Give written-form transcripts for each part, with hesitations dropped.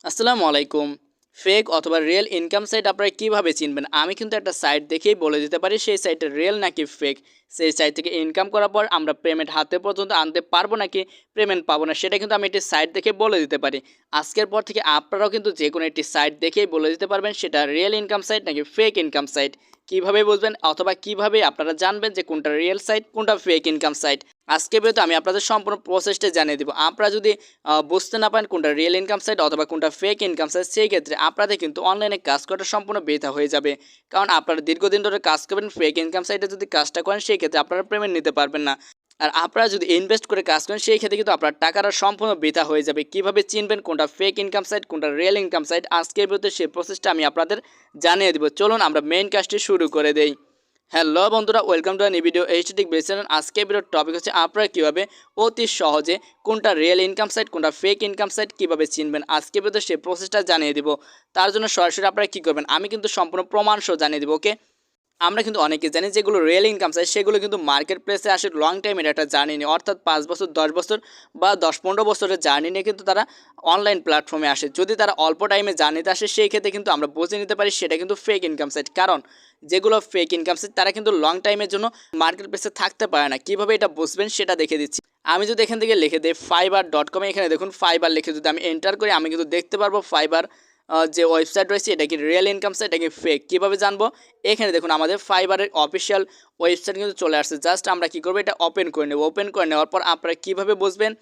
আসসালামু আলাইকুম। ফেক অথবা রিয়েল ইনকাম সাইট আপনারা কিভাবে চিনবেন? আমি কিন্তু একটা সাইট দেখেই বলে দিতে পারি সেই সাইটটা রিয়েল নাকি ফেক। সেই সাইট থেকে ইনকাম করার পর আমরা পেমেন্ট হাতে পর্যন্ত আনতে পারবো নাকি পেমেন্ট পাবো না, সেটা কিন্তু আমি একটি সাইট দেখে বলে দিতে পারি। আজকের পর থেকে আপনারাও কিন্তু যেকোনো একটি সাইট দেখেই বলে দিতে পারবেন সেটা রিয়েল ইনকাম সাইট নাকি ফেক ইনকাম সাইট। কিভাবে বুঝবেন অথবা কিভাবে আপনারা জানবেন যে কোনটা রিয়েল সাইট কোনটা ফেক ইনকাম সাইট? আজকের ভিডিওতে আমি আপনাদের সম্পূর্ণ প্রসেসটা জানিয়ে দিব। আপনারা যদি বুঝতে না পারেন কোনটা রিয়েল ইনকাম সাইট অথবা কোনটা ফেক ইনকাম সাইট, সেই ক্ষেত্রে আপনাদের কিন্তু অনলাইনে কাজ করাটা সম্পূর্ণ বৃথা হয়ে যাবে। কারণ আপনারা দীর্ঘদিন ধরে কাজ করবেন ফেক ইনকাম সাইটে যদি কাজটা করেন সেই ক্ষেত্রে আপনারা পেমেন্ট নিতে পারবেন না। আর আপনারা যদি ইনভেস্ট করে কাজ করেন সেই ক্ষেত্রে কিন্তু আপনার টাকাটা সম্পূর্ণ বৃথা হয়ে যাবে। কিভাবে চিনবেন কোনটা ফেক ইনকাম সাইট কোনটা রিয়েল ইনকাম সাইট, আজকের ভিডিওতে সেই প্রসেসটা আমি আপনাদের জানিয়ে দেবো। চলুন আমরা মেইন কাজটি শুরু করে দেই। হ্যালো বন্ধুরা, ওয়েলকাম টু নিউ ভিডিও এইচটিক বেসন। আজকে ভিডিওর টপিক হচ্ছে আপনারা কীভাবে অতি সহজে কোনটা রিয়েল ইনকাম সাইট কোনটা ফেক ইনকাম সাইট কীভাবে চিনবেন, আজকে ভিডিওতে সেই প্রসেসটা জানিয়ে দিব। তার জন্য সরাসরি আপনারা কী করবেন, আমি কিন্তু সম্পূর্ণ প্রমাণ সহ জানিয়ে দেবো। ওকে, আমরা কিন্তু অনেকে জানি যেগুলো রিয়েল ইনকাম সাইট সেগুলো কিন্তু মার্কেট প্লেসে আসে লং টাইমের একটা জার্নি নিয়ে, অর্থাৎ 5 বছর 10 বছর বা 10-15 বছরের জার্নি নিয়ে কিন্তু তারা অনলাইন প্ল্যাটফর্মে আসে। যদি তারা অল্প টাইমে জার্নিতে আসে সেই ক্ষেত্রে কিন্তু আমরা বুঝে নিতে পারি সেটা কিন্তু ফেক ইনকাম সাইট। কারণ যেগুলো ফেক ইনকাম সাইট তারা কিন্তু লং টাইমের জন্য মার্কেট প্লেসে থাকতে পারে না। কীভাবে এটা বুঝবেন সেটা দেখে দিচ্ছি। আমি যদি এখান থেকে লিখে দিই fiverr.com, এখানে দেখুন ফাইবার লিখে যদি আমি এন্টার করি আমি কিন্তু দেখতে পারবো ফাইবার যে ওয়েবসাইট রয়েছে এটা কি রিয়েল ইনকাম সাইট এটা কি ফেক। কীভাবে জানবো? এখানে দেখুন আমাদের ফাইবারের অফিসিয়াল ওয়েবসাইট কিন্তু চলে আসছে। জাস্ট আমরা কী করবো, এটা ওপেন করে নেব। ওপেন করে নেওয়ার পর আপনারা কীভাবে বুঝবেন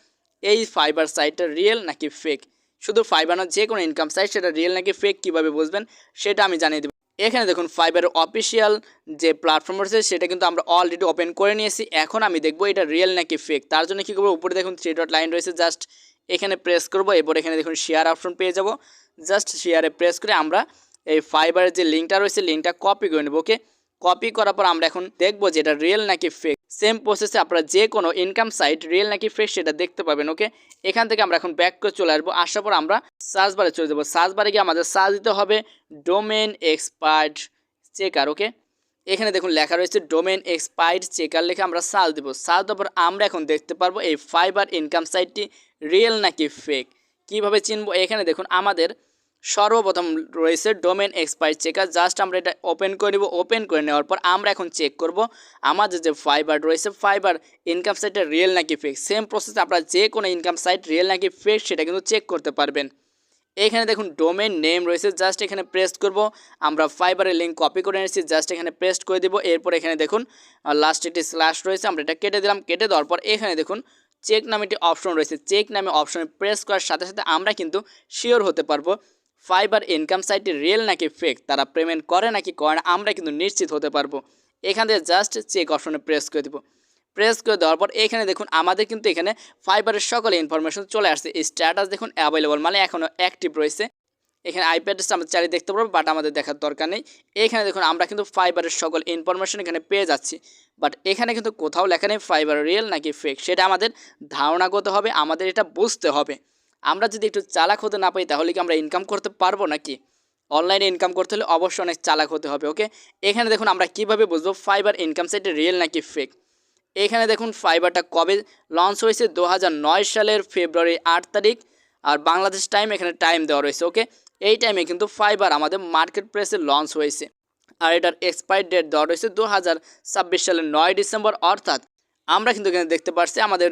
এই ফাইবার সাইটটা রিয়েল নাকি ফেক? শুধু ফাইবার না, যে কোনো ইনকাম সাইট সেটা রিয়েল নাকি ফেক কীভাবে বুঝবেন সেটা আমি জানিয়ে দেবো। এখানে দেখুন ফাইবারের অফিসিয়াল যে প্ল্যাটফর্ম রয়েছে সেটা কিন্তু আমরা অলরেডি ওপেন করে নিয়েছি। এখন আমি দেখবো এটা রিয়েল নাকি ফেক। তার জন্য কী করবো, উপরে দেখুন 3 ডট লাইন রয়েছে, জাস্ট এখানে প্রেস করবো। এরপর এখানে দেখুন শেয়ার অপশন পেয়ে যাব। জাস্ট শেয়ারে প্রেস করে আমরা এই ফাইবারের যে লিঙ্কটা রয়েছে লিঙ্কটা কপি করে নেব। ওকে, কপি করার পর আমরা এখন দেখবো যে এটা রিয়েল নাকি ফেক। সেম প্রসেসে আপনারা যে কোনো ইনকাম সাইট রিয়েল নাকি ফেক সেটা দেখতে পাবেন। ওকে, এখান থেকে আমরা এখন ব্যাক করে চলে আসবো। আসার পর আমরা সার্চ বারে চলে যাবো। সার্চ বারে গিয়ে আমাদের সার্চ দিতে হবে ডোমেন এক্সপার্ট চেকার। ওকে, এখানে দেখুন লেখা রয়েছে ডোমেন এক্সপার্ট চেকার, লিখে আমরা সার্চ দেবো। সার্চ দেওয়ার পর আমরা এখন দেখতে পারবো এই ফাইবার ইনকাম সাইটটি রিয়েল নাকি ফেক। কীভাবে চিনবো? এখানে দেখুন আমাদের সর্বপ্রথম রয়েছে ডোমেন এক্সপার্ট চেকার। জাস্ট আমরা এটা ওপেন করে নেব। ওপেন করে নেওয়ার পর আমরা এখন চেক করব আমাদের যে ফাইবার রয়েছে ফাইবার ইনকাম সাইটটা রিয়েল নাকি ফেক। সেম প্রসেসে আপনারা যে কোনো ইনকাম সাইট রিয়েল নাকি ফেক সেটা কিন্তু চেক করতে পারবেন। এখানে দেখুন ডোমেন নেম রয়েছে, জাস্ট এখানে প্রেস করব। আমরা ফাইবারের লিঙ্ক কপি করে নিয়েছি, জাস্ট এখানে পেস্ট করে দেব। এরপর এখানে দেখুন লাস্ট একটি স্ল্যাশ রয়েছে, আমরা এটা কেটে দিলাম। কেটে দেওয়ার পর এখানে দেখুন চেক নামে একটি অপশন রয়েছে। চেক নামে অপশনে প্রেস করার সাথে সাথে আমরা কিন্তু শিওর হতে পারবো ফাইবার ইনকাম সাইটটি রিয়েল নাকি ফেক, তারা পেমেন্ট করে নাকি করে না আমরা কিন্তু নিশ্চিত হতে পারবো। এখান থেকে জাস্ট চেক অপশনে প্রেস করে দেবো। প্রেস করে দেওয়ার পর এখানে দেখুন আমাদের কিন্তু এখানে ফাইবারের সকল ইনফরমেশন চলে আসছে। স্ট্যাটাস দেখুন অ্যাভেলেবল, মানে এখনও অ্যাক্টিভ রয়েছে। এখানে আইপি অ্যাড্রেসটা আমরা চালিয়ে দেখতে পারবো, বাট আমাদের দেখার দরকার নেই। এখানে দেখুন আমরা কিন্তু ফাইবারের সকল ইনফরমেশন এখানে পেয়ে যাচ্ছি, বাট এখানে কিন্তু কোথাও লেখা নেই ফাইবার রিয়েল নাকি ফেক। সেটা আমাদের ধারণা করতে হবে, আমাদের এটা বুঝতে হবে। আমরা যদি একটু চালাক হতে না পারি তাহলে কি আমরা ইনকাম করতে পারবো নাকি? অনলাইনে ইনকাম করতে হলে অবশ্যই অনেক চালাক হতে হবে। ওকে, এখানে দেখুন আমরা কিভাবে বুঝবো ফাইবার ইনকাম সাইটে রিয়েল নাকি ফেক। এখানে দেখুন ফাইবারটা কবে লঞ্চ হয়েছে, 2009 সালের ফেব্রুয়ারি 8 তারিখ, আর বাংলাদেশ টাইম এখানে টাইম দেওয়া রয়েছে। ওকে, এই টাইমে কিন্তু ফাইবার আমাদের মার্কেট প্লেসে লঞ্চ হয়েছে। আর এটার এক্সপায়ার ডেট দেওয়া রয়েছে 2026 সালের 9 ডিসেম্বর। অর্থাৎ আমরা কিন্তু এখানে দেখতে পাচ্ছি আমাদের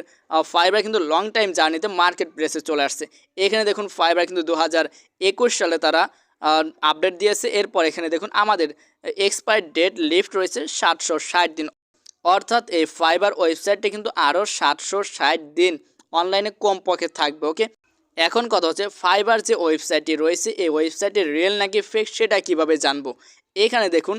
ফাইবার কিন্তু লং টাইম জার্নিতে মার্কেট প্লেসে চলে আসছে। এখানে দেখুন ফাইবার কিন্তু 2021 সালে তারা আপডেট দিয়েছে। এরপর এখানে দেখুন আমাদের এক্সপায়ার ডেট লিফট রয়েছে 760 দিন। অর্থাৎ এই ফাইবার ওয়েবসাইটটি কিন্তু আরও 760 দিন অনলাইনে কমপক্ষে থাকবে। ওকে, এখন কথা হচ্ছে ফাইবার যে ওয়েবসাইটটি রয়েছে এই ওয়েবসাইটটি রিয়েল নাকি ফেক সেটা কিভাবে জানবো। এখানে দেখুন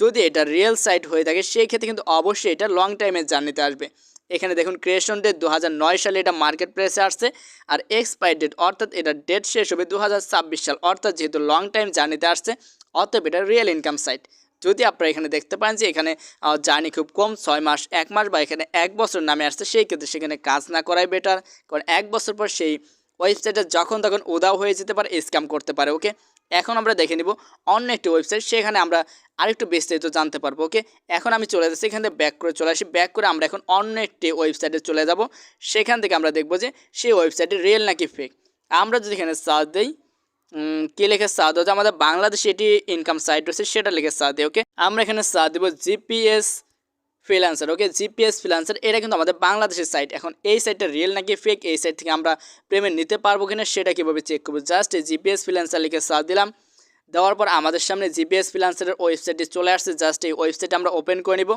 যদি এটা রিয়েল সাইট হয়ে থাকে সেই ক্ষেত্রে কিন্তু অবশ্যই এটা লং টাইমের জার্নিতে আসবে। এখানে দেখুন ক্রিয়েশন ডেট 2009 সালে এটা মার্কেট প্লেসে আসছে, আর এক্সপায়ার ডেট অর্থাৎ এটা ডেট শেষ হবে 2026 সাল। অর্থাৎ যেহেতু লং টাইম জার্নিতে আসছে অতএব এটা রিয়েল ইনকাম সাইট। যদি আপনারা এখানে দেখতে পান যে এখানে জার্নি খুব কম 6 মাস 1 মাস বা এখানে 1 বছর নামে আসছে, সেই ক্ষেত্রে সেখানে কাজ না করাই বেটার। কারণ 1 বছর পর সেই ওয়েবসাইটে যখন তখন উধাও হয়ে যেতে পারে, স্ক্যাম করতে পারে। ওকে, এখন আমরা দেখে নিব অন্য একটি ওয়েবসাইট, সেখানে আমরা আরেকটু বিস্তারিত জানতে পারবো। ওকে, এখন আমি চলে যাচ্ছি এখান থেকে ব্যাক করে চলে আসি। ব্যাক করে আমরা এখন অন্য একটি ওয়েবসাইটে চলে যাব। সেখান থেকে আমরা দেখব যে সেই ওয়েবসাইটে রিয়েল নাকি ফেক। আমরা যদি এখানে সার্চ দিই কি লিখে সার্চ দেবো, যে আমাদের বাংলাদেশে এটি ইনকাম সাইট রয়েছে সেটা লিখে সার্চ দিই। ওকে, আমরা এখানে সার্চ দেবো জিপিএস ফ্রিল্যান্সার। ওকে, জিপিএস ফ্রিল্যান্সার এটা কিন্তু আমাদের বাংলাদেশের সাইট। এখন এই সাইটটা রিয়েল নাকি ফেক, এই সাইট থেকে আমরা পেমেন্ট নিতে পারবো কিনা সেটা কীভাবে চেক করবো, জাস্ট জিপিএস ফ্রিল্যান্সার লিখে সার্চ দিলাম। দেওয়ার পর আমাদের সামনে জিপিএস ফ্রিল্যান্সারের ওয়েবসাইটটি চলে আসছে। জাস্ট এই ওয়েবসাইট আমরা ওপেন করে নিব।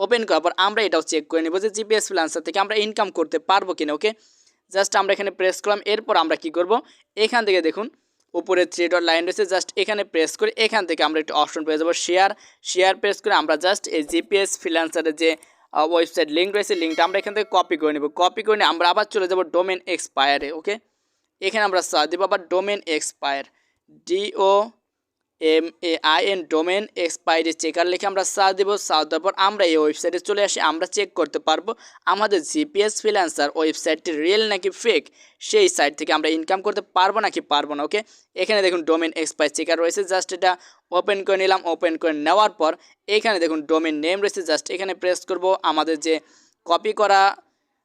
ওপেন করার পর আমরা এটাও চেক করে নিব যে জিপিএস ফ্রিল্যান্সার থেকে আমরা ইনকাম করতে পারবো কিনা। ওকে, জাস্ট আমরা এখানে প্রেস করলাম। এরপর আমরা কি করব, এখান থেকে দেখুন উপরে 3 ডট লাইন রয়েছে, জাস্ট এখানে প্রেস করে এখান থেকে আমরা একটু অপশন পেয়ে যাবো শেয়ার প্রেস করে আমরা জাস্ট এই জিপিএস ফ্রিল্যান্সারের যে ওয়েবসাইট লিঙ্ক রয়েছে লিঙ্কটা আমরা এখান থেকে কপি করে নেব। কপি করে নিয়ে আমরা আবার চলে যাব ডোমেন এক্সপায়ারে। ওকে, এখানে আমরা সার্চ দেবো আবার domain expire, DOMAIN domain expiry checker লিখে আমরা সার্চ দেবো। সার্চ দেওয়ার পর আমরা এই ওয়েবসাইটে চলে আসি। আমরা চেক করতে পারবো আমাদের জিপিএস ফ্রিল্যান্সার ওয়েবসাইটটি রিয়েল নাকি ফেক, সেই সাইট থেকে আমরা ইনকাম করতে পারবো নাকি পারবো না। ওকে, এখানে দেখুন ডোমেন এক্সপায়ার চেকার রয়েছে, জাস্ট এটা ওপেন করে নিলাম। ওপেন করে নেওয়ার পর এখানে দেখুন ডোমেন নেম রয়েছে, জাস্ট এখানে প্রেস করব। আমাদের যে কপি করা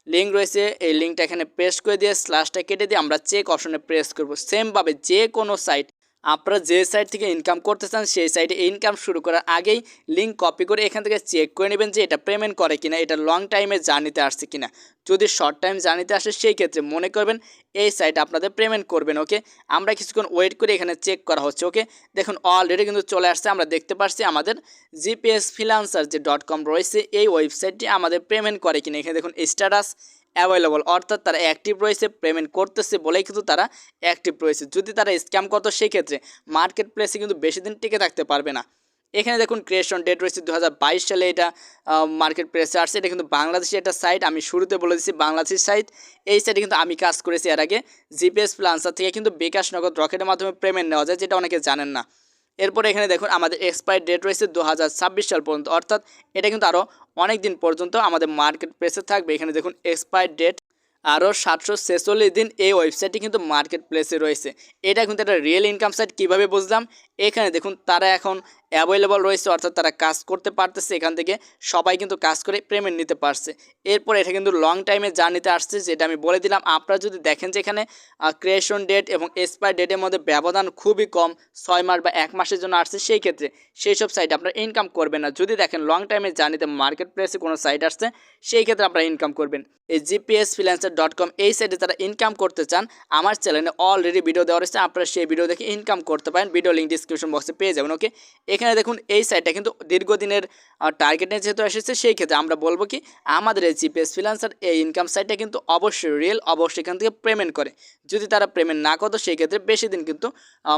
লিঙ্ক রয়েছে এই লিঙ্কটা এখানে পেস্ট করে দিয়ে স্ল্যাশটা কেটে দিয়ে আমরা চেক অপশনে প্রেস করব। সেমভাবে যে কোনো সাইট, আপনারা যে সাইট থেকে ইনকাম করতে চান সেই সাইটে ইনকাম শুরু করার আগেই লিঙ্ক কপি করে এখান থেকে চেক করে নেবেন যে এটা পেমেন্ট করে কিনা, এটা লং টাইমে জার্নিতে আসছে কিনা। যদি শর্ট টাইম জার্নিতে আসে সেই ক্ষেত্রে মনে করবেন এই সাইট আপনাদের পেমেন্ট করবেন। ওকে, আমরা কিছুক্ষণ ওয়েট করে এখানে চেক করা হচ্ছে। ওকে, দেখুন অলরেডি কিন্তু চলে আসছে। আমরা দেখতে পাচ্ছি আমাদের জিপিএস ফ্রিল্যান্সার যে .com রয়েছে এই ওয়েবসাইটটি আমাদের পেমেন্ট করে কিনা। এখানে দেখুন স্ট্যাটাস অ্যাভেলেবল, অর্থাৎ তারা অ্যাক্টিভ রয়েছে, পেমেন্ট করতেছে বলেই কিন্তু তারা অ্যাক্টিভ রয়েছে। যদি তারা স্ক্যাম করতো সেই ক্ষেত্রে মার্কেট প্লেসে কিন্তু বেশি দিন টিকে থাকতে পারবে না। এখানে দেখুন ক্রিয়েশন ডেট রয়েছে 2022 সালে এটা মার্কেট প্লেসে আসছে। এটা কিন্তু বাংলাদেশি একটা সাইট, আমি শুরুতে বলে দিচ্ছি বাংলাদেশি সাইট। এই সাইটে কিন্তু আমি কাজ করেছি এর আগে। জিপিএস ফ্রিল্যান্সার থেকে কিন্তু বিকাশ নগদ রকেটের মাধ্যমে পেমেন্ট নেওয়া যায়, যেটা অনেকে জানেন না। এরপর এখানে দেখুন আমাদের এক্সপায়ার ডেট রয়েছে 2026 সাল পর্যন্ত, অর্থাৎ এটা কিন্তু আরও অনেক দিন পর্যন্ত আমাদের মার্কেট প্লেসে থাকবে। এখানে দেখুন এক্সপায়ার ডেট আরও 746 দিন এই ওয়েবসাইটটি কিন্তু মার্কেট প্লেসে রয়েছে। এটা কিন্তু একটা রিয়েল ইনকাম সাইট। কীভাবে বুঝলাম, এখানে দেখুন তারা এখন অ্যাভেলেবল রয়েছে, অর্থাৎ তারা কাজ করতে পারতেছে। এখান থেকে সবাই কিন্তু কাজ করে পেমেন্ট নিতে পারছে। এরপর এটা কিন্তু লং টাইমে জার্নিতে আসছে, যেটা আমি বলে দিলাম। আপনারা যদি দেখেন যে এখানে ক্রিয়েশন ডেট এবং এক্সপায়ার ডেটের মধ্যে ব্যবধান খুবই কম, 6 মাস বা 1 মাসের জন্য আসছে, সেই ক্ষেত্রে সেই সব সাইট আপনারা ইনকাম করবেন না। যদি দেখেন লং টাইমে জার্নিতে মার্কেট প্লেসে কোনো সাইট আসছে সেই ক্ষেত্রে আপনারা ইনকাম করবেন। এই জিপিএস ফ্রিল্যান্সার .com এই সাইটে যারা ইনকাম করতে চান আমার চ্যানেলে অলরেডি ভিডিও দেওয়া রয়েছে, আপনারা সেই ভিডিও দেখে ইনকাম করতে পারেন। ভিডিও লিঙ্ক ডিসক্রিপশন বক্সে পেয়ে যাবেন। ওকে, এখানে দেখুন এই সাইটটা কিন্তু দীর্ঘদিনের টার্গেটে যেহেতু এসেছে সেই ক্ষেত্রে আমরা বলবো কি আমাদের এই জিপিএস ফ্রিল্যান্সার এই ইনকাম সাইটটা কিন্তু অবশ্যই রিয়েল, অবশ্যই এখান থেকে পেমেন্ট করে। যদি তারা পেমেন্ট না করতো সেই ক্ষেত্রে বেশি দিন কিন্তু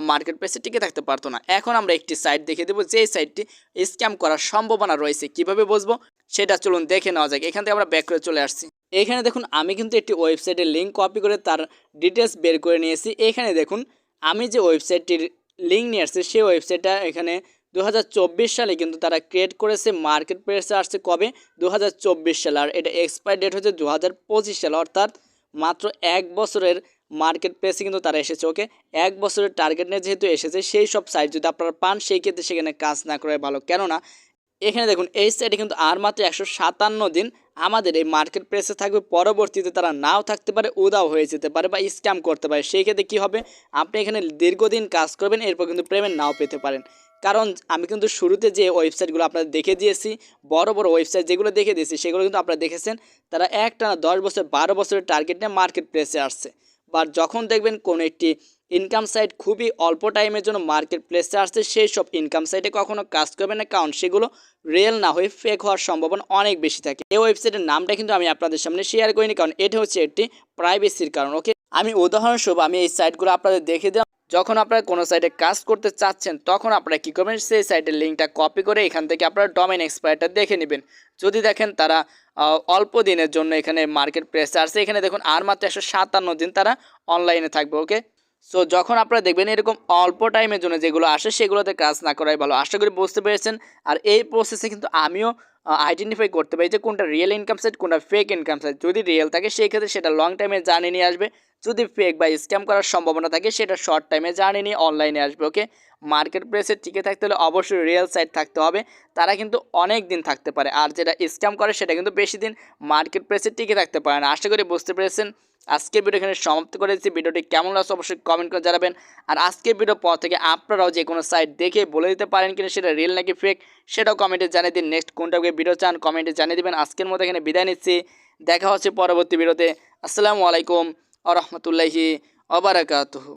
মার্কেট প্লেসে টিকে থাকতে পারতো না। এখন আমরা একটি সাইট দেখিয়ে দেবো যে সাইটটি স্ক্যাম করার সম্ভাবনা রয়েছে। কিভাবে বুঝবো সেটা চলুন দেখে নেওয়া যাক। এখান থেকে আমরা ব্যাক করে চলে আসছি। এখানে দেখুন আমি কিন্তু একটি ওয়েবসাইটের লিঙ্ক কপি করে তার ডিটেলস বের করে নিয়েছি। এখানে দেখুন আমি যে ওয়েবসাইটটির লিঙ্ক নিয়ে আসছি সেই ওয়েবসাইটটা এখানে 2024 সালে কিন্তু তারা ক্রিয়েট করেছে। মার্কেট প্লেসে আসছে কবে, 2024 সালে। আর এটা এক্সপায়ার ডেট হচ্ছে 2025 সালে, অর্থাৎ মাত্র 1 বছরের মার্কেট প্লেসে কিন্তু তারা এসেছে। ওকে, 1 বছরের টার্গেট নিয়ে যেহেতু এসেছে সেই সব সাইট যদি আপনারা পান সেই ক্ষেত্রে সেখানে কাজ না করাই ভালো। কেননা এখানে দেখুন এই সাইটে কিন্তু আর মাত্র 157 দিন আমাদের এই মার্কেট প্লেসে থাকবে। পরবর্তীতে তারা নাও থাকতে পারে, উদাও হয়ে যেতে পারে বা স্ক্যাম করতে পারে। সেই ক্ষেত্রে কী হবে, আপনি এখানে দীর্ঘদিন কাজ করবেন, এরপর কিন্তু পেমেন্ট নাও পেতে পারেন। কারণ আমি কিন্তু শুরুতে যে ওয়েবসাইটগুলো আপনাদের দেখে দিয়েছি, বড় বড় ওয়েবসাইট যেগুলো দেখে দিয়েছি সেগুলো কিন্তু আপনারা দেখেছেন তারা একটানা 10 বছর 12 বছরের টার্গেট নিয়ে মার্কেট প্লেসে আসছে। বা যখন দেখবেন কোনো একটি ইনকাম সাইট খুবই অল্প টাইমের জন্য মার্কেট প্লেসে আসছে সেই সব ইনকাম সাইটে কখনো কাজ করবেন না, কারণ সেগুলো রিয়েল না হয়ে ফেক হওয়ার সম্ভাবনা অনেক বেশি থাকে। এই ওয়েবসাইটের নামটা কিন্তু আমি আপনাদের সামনে শেয়ার করিনি, কারণ এটা হচ্ছে একটি প্রাইভেসির কারণ। ওকে, আমি উদাহরণস্বরূপ আমি এই সাইটগুলো আপনাদের দেখে দিলাম। যখন আপনারা কোনো সাইটে কাজ করতে চাচ্ছেন তখন আপনারা কী করবেন, সেই সাইটের লিঙ্কটা কপি করে এখান থেকে আপনারা ডোমেইন এক্সপায়ারটা দেখে নেবেন। যদি দেখেন তারা অল্প দিনের জন্য এখানে মার্কেট প্লেসে আসছে, এখানে দেখুন আর মাত্র 157 দিন তারা অনলাইনে থাকবে। ওকে, সো যখন আপনারা দেখবেন এরকম অল্প টাইমের জন্য যেগুলো আসে সেগুলোতে কাজ না করাই ভালো। আশা করি বুঝতে পেরেছেন। আর এই প্রসেসে কিন্তু আমিও আইডেন্টিফাই করতে পারি যে কোনটা রিয়েল ইনকাম সাইট, কোনটা ফেক ইনকাম সাইট। যদি রিয়েল থাকে সেই ক্ষেত্রে সেটা লং টাইমে জানিয়ে নিয়ে আসবে, যদি ফেক বা স্ক্যাম করার সম্ভাবনা থাকে সেটা শর্ট টাইমে জানিয়ে নিয়ে অনলাইনে আসবে। ওকে, মার্কেট প্লেসে টিকে থাকতে হলে অবশ্যই রিয়েল সাইট থাকতে হবে, তারা কিন্তু অনেক দিন থাকতে পারে। আর যেটা স্ক্যাম করে সেটা কিন্তু বেশি দিন মার্কেট প্লেসে টিকে থাকতে পারে না। আশা করি বুঝতে পেরেছেন। আজকের ভিডিও এখানে সমাপ্ত করে দিচ্ছি। ভিডিওটি কেমন লাগছে অবশ্যই কমেন্ট করে জানাবেন। আর আজকের ভিডিও পর থেকে আপনারাও যে কোনো সাইট দেখে বলে দিতে পারেন কিনা সেটা রিয়েল নাকি ফেক, সেটাও কমেন্টে জানিয়ে দিন। নেক্সট কোনটা ভিডিও চান কমেন্টে জানিয়ে দেবেন। আজকের মতো এখানে বিদায় নিচ্ছি, দেখা হচ্ছে পরবর্তী ভিডিওতে। আসসালামু আলাইকুম ওয়া রাহমাতুল্লাহি ওয়া বারাকাতুহু।